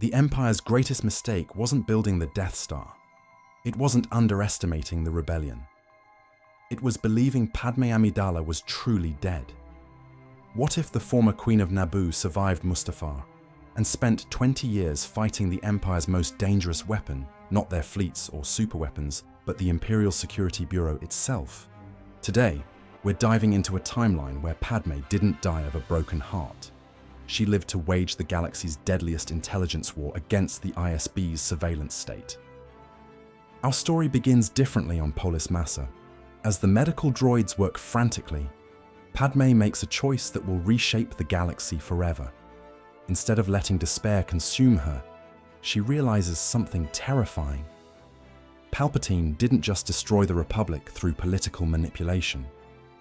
The Empire's greatest mistake wasn't building the Death Star. It wasn't underestimating the rebellion. It was believing Padmé Amidala was truly dead. What if the former Queen of Naboo survived Mustafar and spent 20 years fighting the Empire's most dangerous weapon, not their fleets or superweapons, but the Imperial Security Bureau itself? Today, we're diving into a timeline where Padme didn't die of a broken heart. She lived to wage the galaxy's deadliest intelligence war against the ISB's surveillance state. Our story begins differently on Polis Massa. As the medical droids work frantically, Padme makes a choice that will reshape the galaxy forever. Instead of letting despair consume her, she realizes something terrifying. Palpatine didn't just destroy the Republic through political manipulation.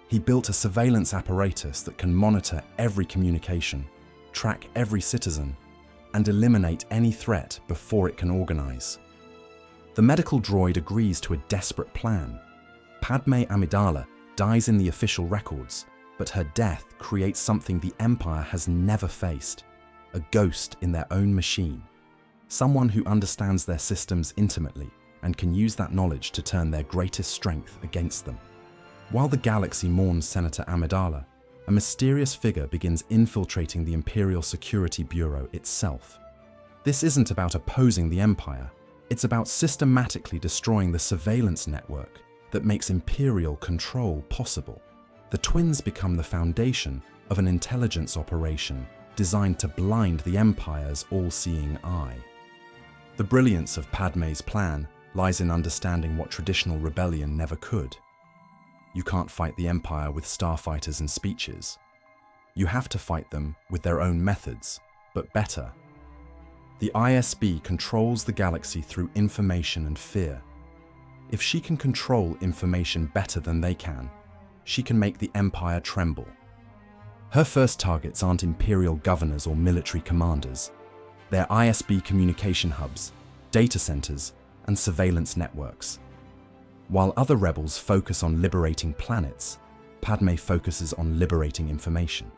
He built a surveillance apparatus that can monitor every communication, track every citizen, and eliminate any threat before it can organize. The medical droid agrees to a desperate plan. Padmé Amidala dies in the official records, but her death creates something the Empire has never faced: a ghost in their own machine. Someone who understands their systems intimately and can use that knowledge to turn their greatest strength against them. While the galaxy mourns Senator Amidala, a mysterious figure begins infiltrating the Imperial Security Bureau itself. This isn't about opposing the Empire, it's about systematically destroying the surveillance network that makes Imperial control possible. The twins become the foundation of an intelligence operation designed to blind the Empire's all-seeing eye. The brilliance of Padmé's plan lies in understanding what traditional rebellion never could. You can't fight the Empire with starfighters and speeches. You have to fight them with their own methods, but better. The ISB controls the galaxy through information and fear. If she can control information better than they can, she can make the Empire tremble. Her first targets aren't Imperial governors or military commanders. They're ISB communication hubs, data centers, and surveillance networks. While other rebels focus on liberating planets, Padme focuses on liberating information.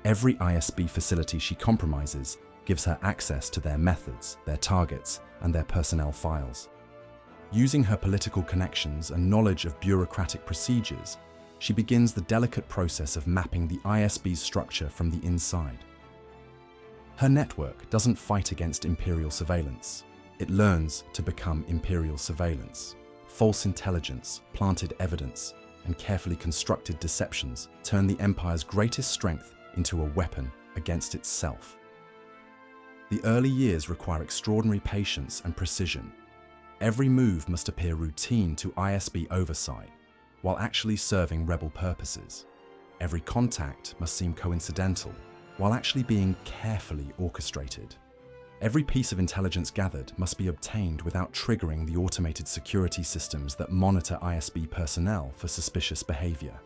Every ISB facility she compromises gives her access to their methods, their targets, and their personnel files. Using her political connections and knowledge of bureaucratic procedures, she begins the delicate process of mapping the ISB's structure from the inside. Her network doesn't fight against Imperial surveillance. It learns to become Imperial surveillance. False intelligence, planted evidence, and carefully constructed deceptions turn the Empire's greatest strength into a weapon against itself. The early years require extraordinary patience and precision. Every move must appear routine to ISB oversight, while actually serving rebel purposes. Every contact must seem coincidental, while actually being carefully orchestrated. Every piece of intelligence gathered must be obtained without triggering the automated security systems that monitor ISB personnel for suspicious behavior.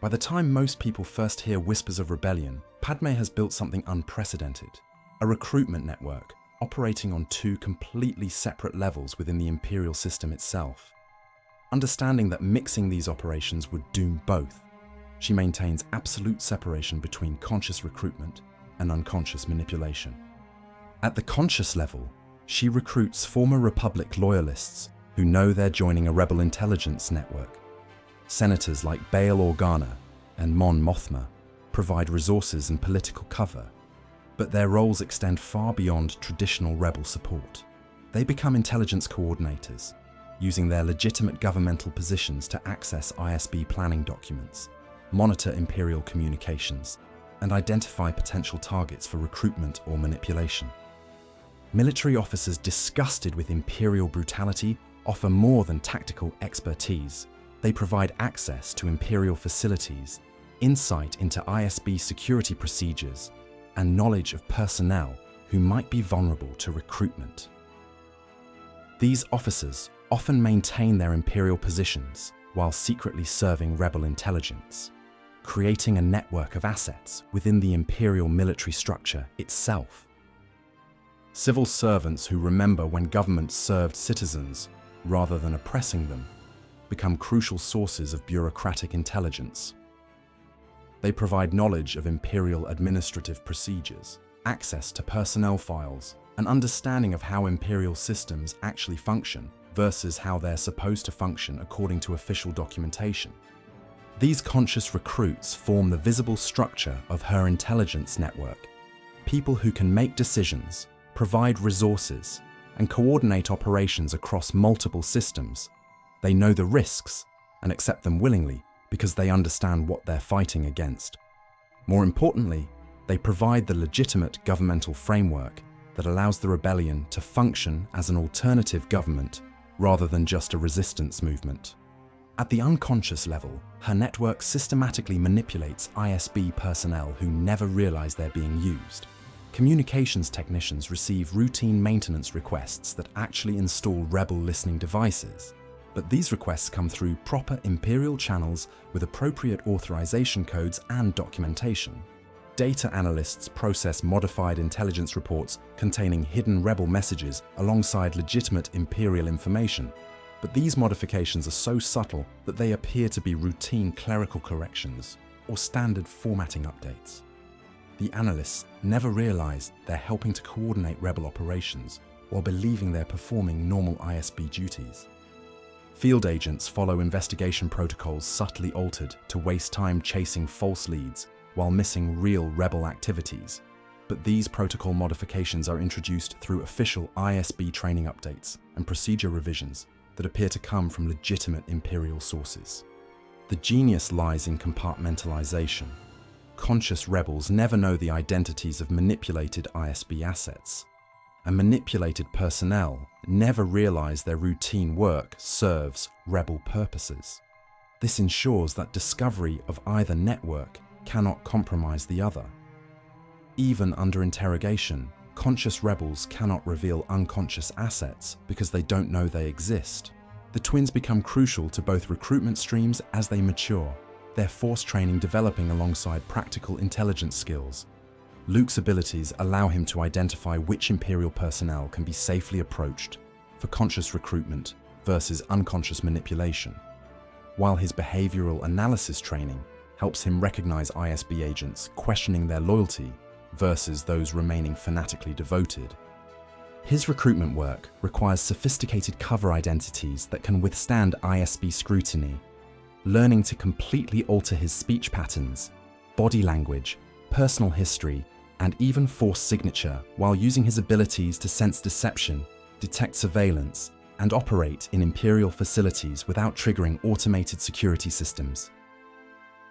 By the time most people first hear whispers of rebellion, Padme has built something unprecedented: a recruitment network operating on two completely separate levels within the Imperial system itself. Understanding that mixing these operations would doom both, she maintains absolute separation between conscious recruitment and unconscious manipulation. At the conscious level, she recruits former Republic loyalists who know they're joining a rebel intelligence network. Senators like Bail Organa and Mon Mothma provide resources and political cover, but their roles extend far beyond traditional rebel support. They become intelligence coordinators, using their legitimate governmental positions to access ISB planning documents, monitor Imperial communications, and identify potential targets for recruitment or manipulation. Military officers disgusted with Imperial brutality offer more than tactical expertise. They provide access to Imperial facilities, insight into ISB security procedures, and knowledge of personnel who might be vulnerable to recruitment. These officers often maintain their Imperial positions while secretly serving rebel intelligence, creating a network of assets within the Imperial military structure itself. Civil servants who remember when government served citizens rather than oppressing them become crucial sources of bureaucratic intelligence. They provide knowledge of Imperial administrative procedures, access to personnel files, an understanding of how Imperial systems actually function versus how they're supposed to function according to official documentation. These conscious recruits form the visible structure of her intelligence network, people who can make decisions, provide resources, and coordinate operations across multiple systems. They know the risks and accept them willingly because they understand what they're fighting against. More importantly, they provide the legitimate governmental framework that allows the rebellion to function as an alternative government rather than just a resistance movement. At the unconscious level, her network systematically manipulates ISB personnel who never realize they're being used. Communications technicians receive routine maintenance requests that actually install rebel listening devices, but these requests come through proper Imperial channels with appropriate authorization codes and documentation. Data analysts process modified intelligence reports containing hidden rebel messages alongside legitimate Imperial information, but these modifications are so subtle that they appear to be routine clerical corrections or standard formatting updates. The analysts never realize they're helping to coordinate rebel operations while believing they're performing normal ISB duties. Field agents follow investigation protocols subtly altered to waste time chasing false leads while missing real rebel activities, but these protocol modifications are introduced through official ISB training updates and procedure revisions that appear to come from legitimate Imperial sources. The genius lies in compartmentalization. Conscious rebels never know the identities of manipulated ISB assets, and manipulated personnel never realize their routine work serves rebel purposes. This ensures that discovery of either network cannot compromise the other. Even under interrogation, conscious rebels cannot reveal unconscious assets because they don't know they exist. The twins become crucial to both recruitment streams as they mature, their force training developing alongside practical intelligence skills. Luke's abilities allow him to identify which Imperial personnel can be safely approached for conscious recruitment versus unconscious manipulation, while his behavioral analysis training helps him recognize ISB agents questioning their loyalty versus those remaining fanatically devoted. His recruitment work requires sophisticated cover identities that can withstand ISB scrutiny, learning to completely alter his speech patterns, body language, personal history, and even force signature while using his abilities to sense deception, detect surveillance, and operate in Imperial facilities without triggering automated security systems.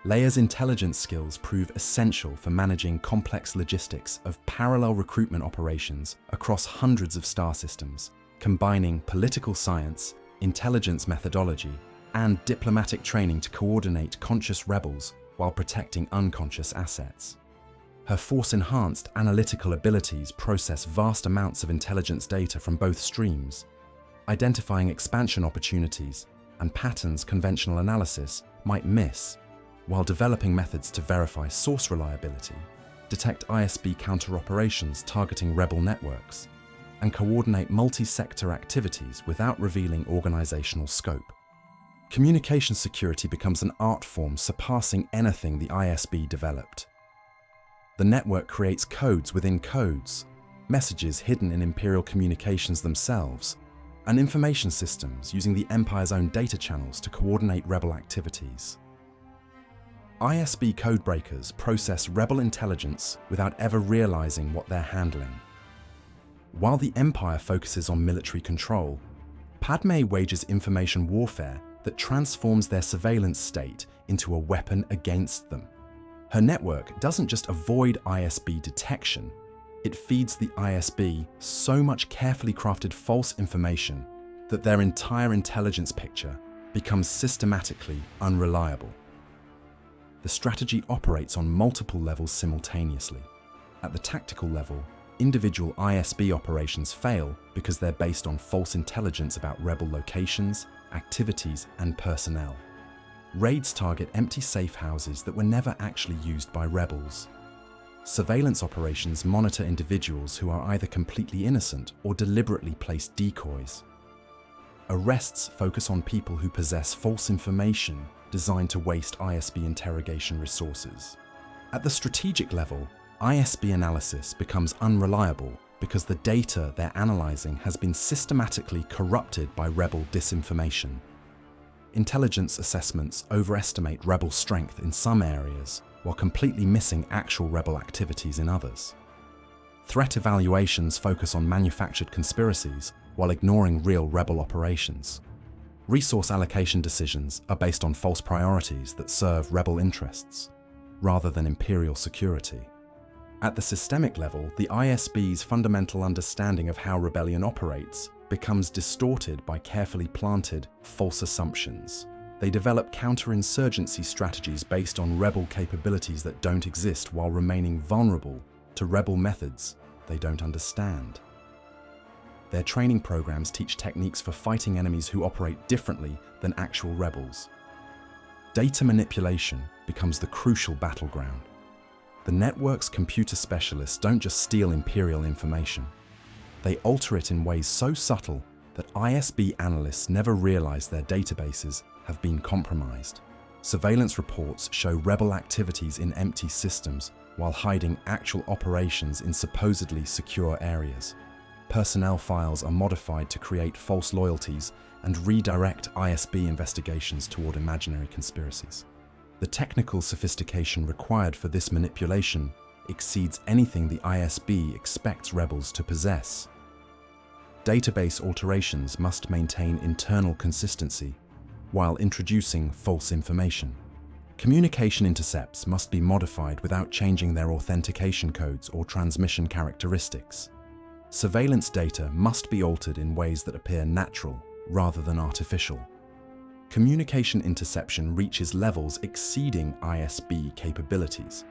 Leia's intelligence skills prove essential for managing complex logistics of parallel recruitment operations across hundreds of star systems, combining political science, intelligence methodology, and diplomatic training to coordinate conscious rebels while protecting unconscious assets. Her force-enhanced analytical abilities process vast amounts of intelligence data from both streams, identifying expansion opportunities and patterns conventional analysis might miss, while developing methods to verify source reliability, detect ISB counter-operations targeting rebel networks, and coordinate multi-sector activities without revealing organizational scope. Communication security becomes an art form surpassing anything the ISB developed. The network creates codes within codes, messages hidden in Imperial communications themselves, and information systems using the Empire's own data channels to coordinate rebel activities. ISB codebreakers process rebel intelligence without ever realizing what they're handling. While the Empire focuses on military control, Padme wages information warfare that transforms their surveillance state into a weapon against them. Her network doesn't just avoid ISB detection, it feeds the ISB so much carefully crafted false information that their entire intelligence picture becomes systematically unreliable. The strategy operates on multiple levels simultaneously. At the tactical level, individual ISB operations fail because they're based on false intelligence about rebel locations, activities, and personnel. Raids target empty safe houses that were never actually used by rebels. Surveillance operations monitor individuals who are either completely innocent or deliberately place decoys. Arrests focus on people who possess false information designed to waste ISB interrogation resources. At the strategic level, ISB analysis becomes unreliable because the data they're analyzing has been systematically corrupted by rebel disinformation. Intelligence assessments overestimate rebel strength in some areas while completely missing actual rebel activities in others. Threat evaluations focus on manufactured conspiracies while ignoring real rebel operations. Resource allocation decisions are based on false priorities that serve rebel interests, rather than imperial security. At the systemic level, the ISB's fundamental understanding of how rebellion operates becomes distorted by carefully planted false assumptions. They develop counterinsurgency strategies based on rebel capabilities that don't exist while remaining vulnerable to rebel methods they don't understand. Their training programs teach techniques for fighting enemies who operate differently than actual rebels. Data manipulation becomes the crucial battleground. The network's computer specialists don't just steal Imperial information. They alter it in ways so subtle that ISB analysts never realize their databases have been compromised. Surveillance reports show rebel activities in empty systems while hiding actual operations in supposedly secure areas. Personnel files are modified to create false loyalties and redirect ISB investigations toward imaginary conspiracies. The technical sophistication required for this manipulation exceeds anything the ISB expects rebels to possess. Database alterations must maintain internal consistency while introducing false information. Communication intercepts must be modified without changing their authentication codes or transmission characteristics. Surveillance data must be altered in ways that appear natural rather than artificial. Communication interception reaches levels exceeding ISB capabilities.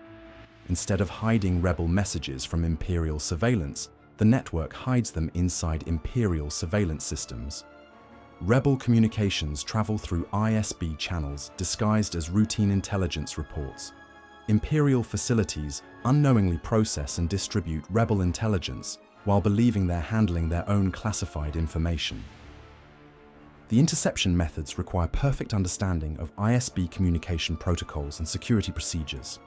Instead of hiding rebel messages from Imperial surveillance, the network hides them inside Imperial surveillance systems. Rebel communications travel through ISB channels disguised as routine intelligence reports. Imperial facilities unknowingly process and distribute rebel intelligence while believing they're handling their own classified information. The interception methods require perfect understanding of ISB communication protocols and security procedures.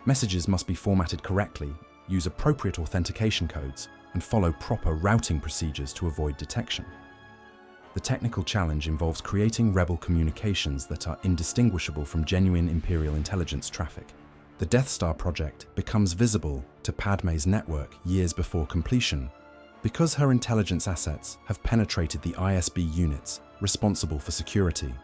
Messages must be formatted correctly, use appropriate authentication codes, and follow proper routing procedures to avoid detection. The technical challenge involves creating rebel communications that are indistinguishable from genuine Imperial intelligence traffic. The Death Star project becomes visible to Padme's network years before completion because her intelligence assets have penetrated the ISB units responsible for security.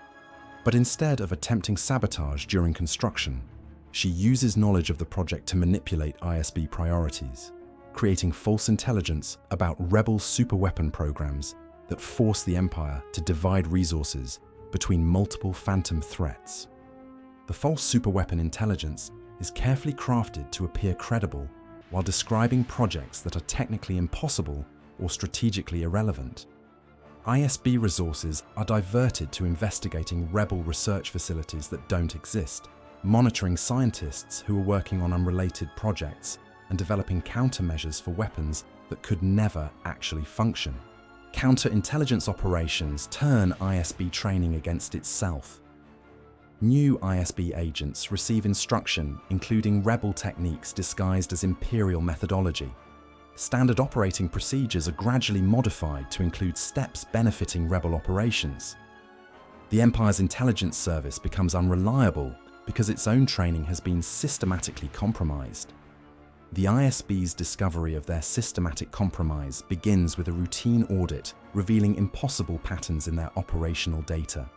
But instead of attempting sabotage during construction, she uses knowledge of the project to manipulate ISB priorities, creating false intelligence about rebel superweapon programs that force the Empire to divide resources between multiple phantom threats. The false superweapon intelligence is carefully crafted to appear credible while describing projects that are technically impossible or strategically irrelevant. ISB resources are diverted to investigating rebel research facilities that don't exist, monitoring scientists who are working on unrelated projects, and developing countermeasures for weapons that could never actually function. Counterintelligence operations turn ISB training against itself. New ISB agents receive instruction including rebel techniques disguised as Imperial methodology. Standard operating procedures are gradually modified to include steps benefiting rebel operations. The Empire's intelligence service becomes unreliable because its own training has been systematically compromised. The ISB's discovery of their systematic compromise begins with a routine audit revealing impossible patterns in their operational data.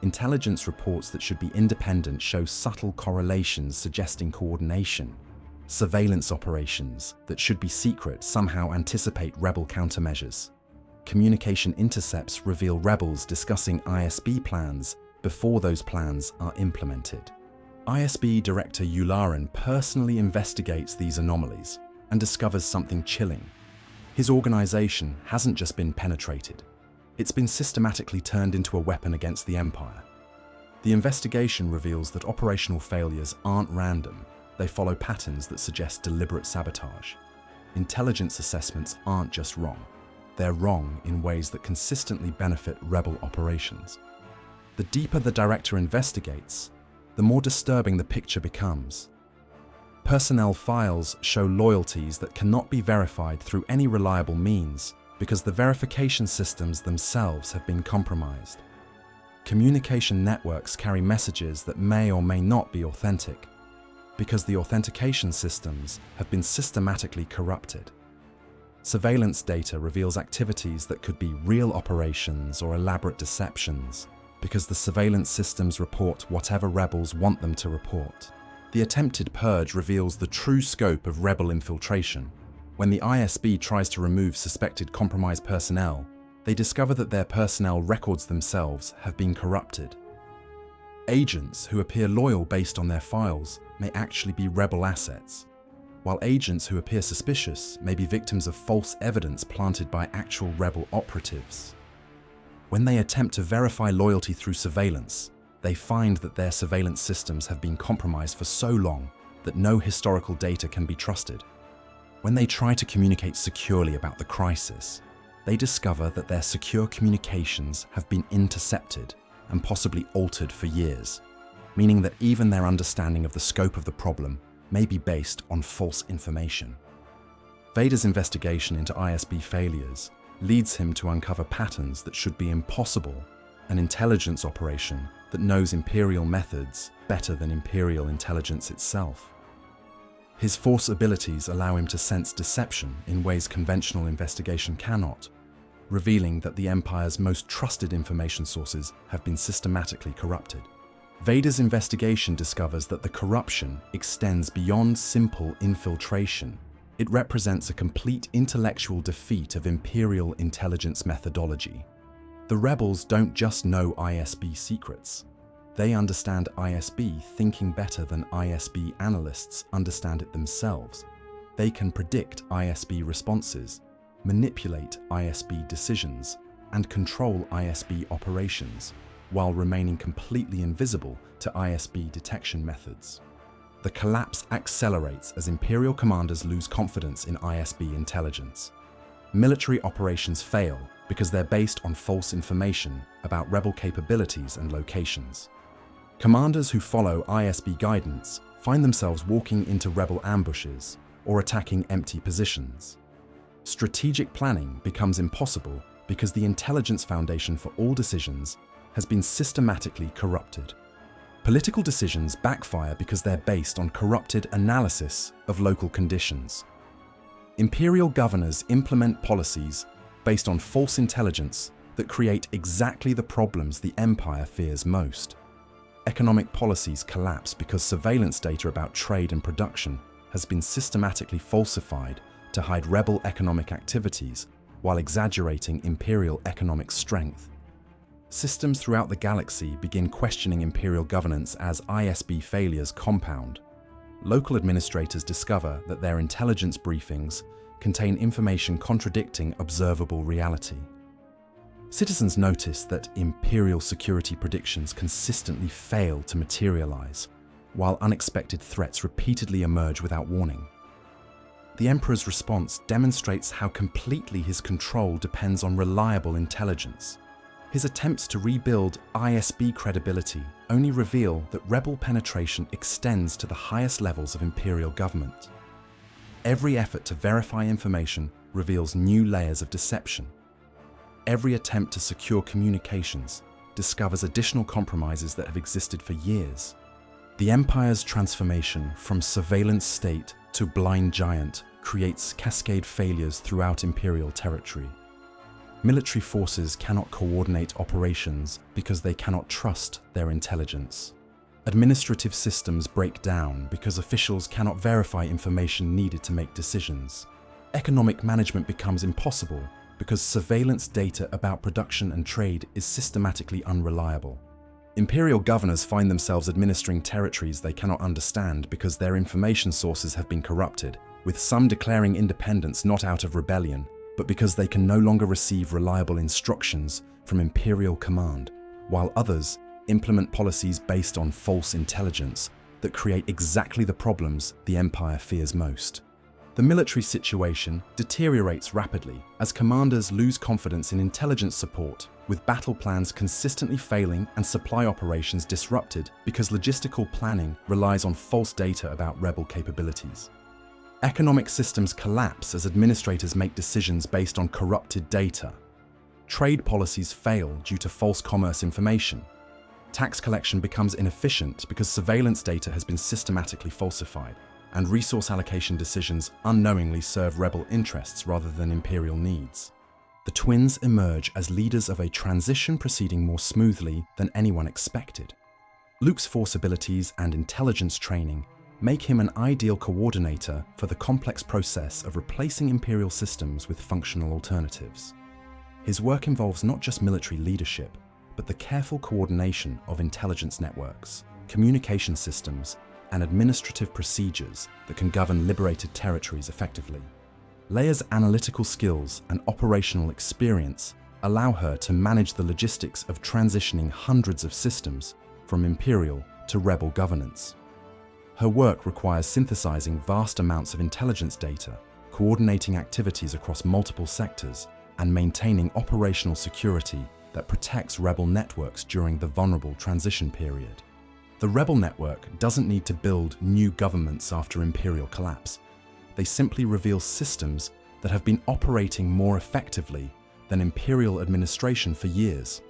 Intelligence reports that should be independent show subtle correlations suggesting coordination. Surveillance operations that should be secret somehow anticipate rebel countermeasures. Communication intercepts reveal rebels discussing ISB plans before those plans are implemented. ISB Director Yularen personally investigates these anomalies and discovers something chilling. His organization hasn't just been penetrated, it's been systematically turned into a weapon against the Empire. The investigation reveals that operational failures aren't random, they follow patterns that suggest deliberate sabotage. Intelligence assessments aren't just wrong, they're wrong in ways that consistently benefit rebel operations. The deeper the director investigates, the more disturbing the picture becomes. Personnel files show loyalties that cannot be verified through any reliable means because the verification systems themselves have been compromised. Communication networks carry messages that may or may not be authentic because the authentication systems have been systematically corrupted. Surveillance data reveals activities that could be real operations or elaborate deceptions because the surveillance systems report whatever rebels want them to report. The attempted purge reveals the true scope of rebel infiltration. When the ISB tries to remove suspected compromised personnel, they discover that their personnel records themselves have been corrupted. Agents who appear loyal based on their files may actually be rebel assets, while agents who appear suspicious may be victims of false evidence planted by actual rebel operatives. When they attempt to verify loyalty through surveillance, they find that their surveillance systems have been compromised for so long that no historical data can be trusted. When they try to communicate securely about the crisis, they discover that their secure communications have been intercepted and possibly altered for years, meaning that even their understanding of the scope of the problem may be based on false information. Vader's investigation into ISB failures leads him to uncover patterns that should be impossible, an intelligence operation that knows Imperial methods better than Imperial intelligence itself. His Force abilities allow him to sense deception in ways conventional investigation cannot, revealing that the Empire's most trusted information sources have been systematically corrupted. Vader's investigation discovers that the corruption extends beyond simple infiltration. It represents a complete intellectual defeat of Imperial intelligence methodology. The rebels don't just know ISB secrets. They understand ISB thinking better than ISB analysts understand it themselves. They can predict ISB responses, manipulate ISB decisions, and control ISB operations, while remaining completely invisible to ISB detection methods. The collapse accelerates as Imperial commanders lose confidence in ISB intelligence. Military operations fail because they're based on false information about rebel capabilities and locations. Commanders who follow ISB guidance find themselves walking into rebel ambushes or attacking empty positions. Strategic planning becomes impossible because the intelligence foundation for all decisions has been systematically corrupted. Political decisions backfire because they're based on corrupted analysis of local conditions. Imperial governors implement policies based on false intelligence that create exactly the problems the Empire fears most. Economic policies collapse because surveillance data about trade and production has been systematically falsified to hide rebel economic activities while exaggerating Imperial economic strength. Systems throughout the galaxy begin questioning Imperial governance as ISB failures compound. Local administrators discover that their intelligence briefings contain information contradicting observable reality. Citizens notice that Imperial security predictions consistently fail to materialize, while unexpected threats repeatedly emerge without warning. The Emperor's response demonstrates how completely his control depends on reliable intelligence. His attempts to rebuild ISB credibility only reveal that rebel penetration extends to the highest levels of Imperial government. Every effort to verify information reveals new layers of deception. Every attempt to secure communications discovers additional compromises that have existed for years. The Empire's transformation from surveillance state to blind giant creates cascade failures throughout Imperial territory. Military forces cannot coordinate operations because they cannot trust their intelligence. Administrative systems break down because officials cannot verify information needed to make decisions. Economic management becomes impossible because surveillance data about production and trade is systematically unreliable. Imperial governors find themselves administering territories they cannot understand because their information sources have been corrupted, with some declaring independence not out of rebellion, but because they can no longer receive reliable instructions from Imperial command, while others implement policies based on false intelligence that create exactly the problems the Empire fears most. The military situation deteriorates rapidly as commanders lose confidence in intelligence support, with battle plans consistently failing and supply operations disrupted because logistical planning relies on false data about rebel capabilities. Economic systems collapse as administrators make decisions based on corrupted data. Trade policies fail due to false commerce information. Tax collection becomes inefficient because surveillance data has been systematically falsified, and resource allocation decisions unknowingly serve rebel interests rather than imperial needs. The twins emerge as leaders of a transition proceeding more smoothly than anyone expected. Luke's force abilities and intelligence training make him an ideal coordinator for the complex process of replacing imperial systems with functional alternatives. His work involves not just military leadership, but the careful coordination of intelligence networks, communication systems, and administrative procedures that can govern liberated territories effectively. Leia's analytical skills and operational experience allow her to manage the logistics of transitioning hundreds of systems from imperial to rebel governance. Her work requires synthesizing vast amounts of intelligence data, coordinating activities across multiple sectors, and maintaining operational security that protects rebel networks during the vulnerable transition period. The rebel network doesn't need to build new governments after imperial collapse. They simply reveal systems that have been operating more effectively than imperial administration for years.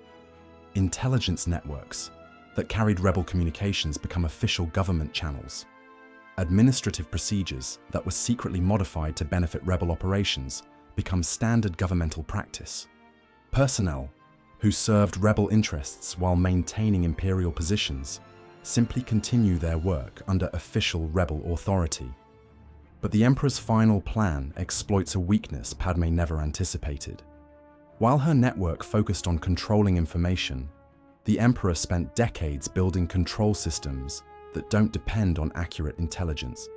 Intelligence networks that carried rebel communications become official government channels. Administrative procedures that were secretly modified to benefit rebel operations become standard governmental practice. Personnel who served rebel interests while maintaining imperial positions simply continue their work under official rebel authority. But the Emperor's final plan exploits a weakness Padme never anticipated. While her network focused on controlling information, the Emperor spent decades building control systems that don't depend on accurate intelligence.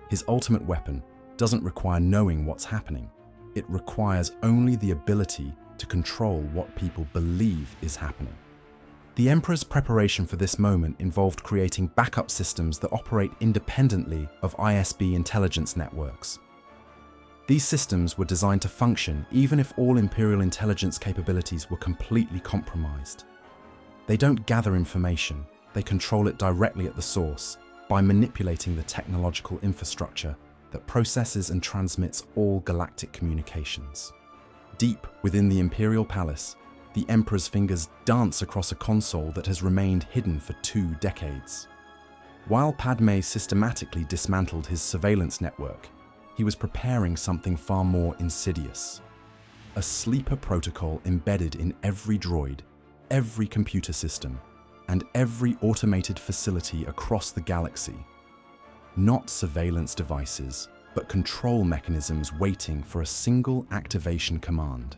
His ultimate weapon doesn't require knowing what's happening. It requires only the ability to control what people believe is happening. The Emperor's preparation for this moment involved creating backup systems that operate independently of ISB intelligence networks. These systems were designed to function even if all Imperial intelligence capabilities were completely compromised. They don't gather information, they control it directly at the source by manipulating the technological infrastructure that processes and transmits all galactic communications. Deep within the Imperial Palace, the Emperor's fingers dance across a console that has remained hidden for 2 decades. While Padme systematically dismantled his surveillance network, he was preparing something far more insidious. A sleeper protocol embedded in every droid, every computer system, and every automated facility across the galaxy. Not surveillance devices, but control mechanisms waiting for a single activation command.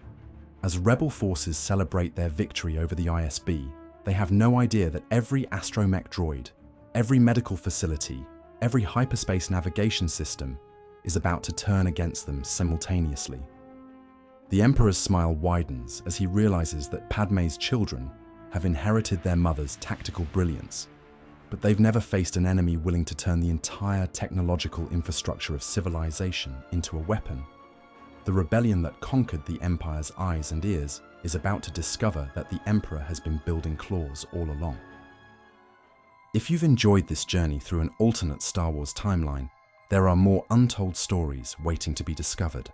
As rebel forces celebrate their victory over the ISB, they have no idea that every astromech droid, every medical facility, every hyperspace navigation system is about to turn against them simultaneously. The Emperor's smile widens as he realizes that Padme's children have inherited their mother's tactical brilliance, but they've never faced an enemy willing to turn the entire technological infrastructure of civilization into a weapon. The rebellion that conquered the Empire's eyes and ears is about to discover that the Emperor has been building claws all along. If you've enjoyed this journey through an alternate Star Wars timeline, there are more untold stories waiting to be discovered.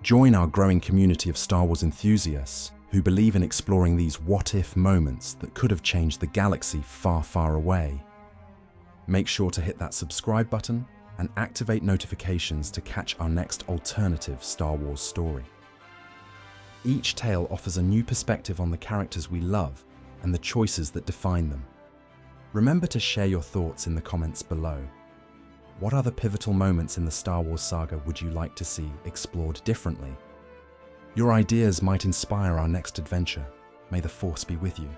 Join our growing community of Star Wars enthusiasts who believe in exploring these what-if moments that could have changed the galaxy far, far away. Make sure to hit that subscribe button and activate notifications to catch our next alternative Star Wars story. Each tale offers a new perspective on the characters we love and the choices that define them. Remember to share your thoughts in the comments below. What other pivotal moments in the Star Wars saga would you like to see explored differently? Your ideas might inspire our next adventure. May the Force be with you,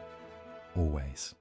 always.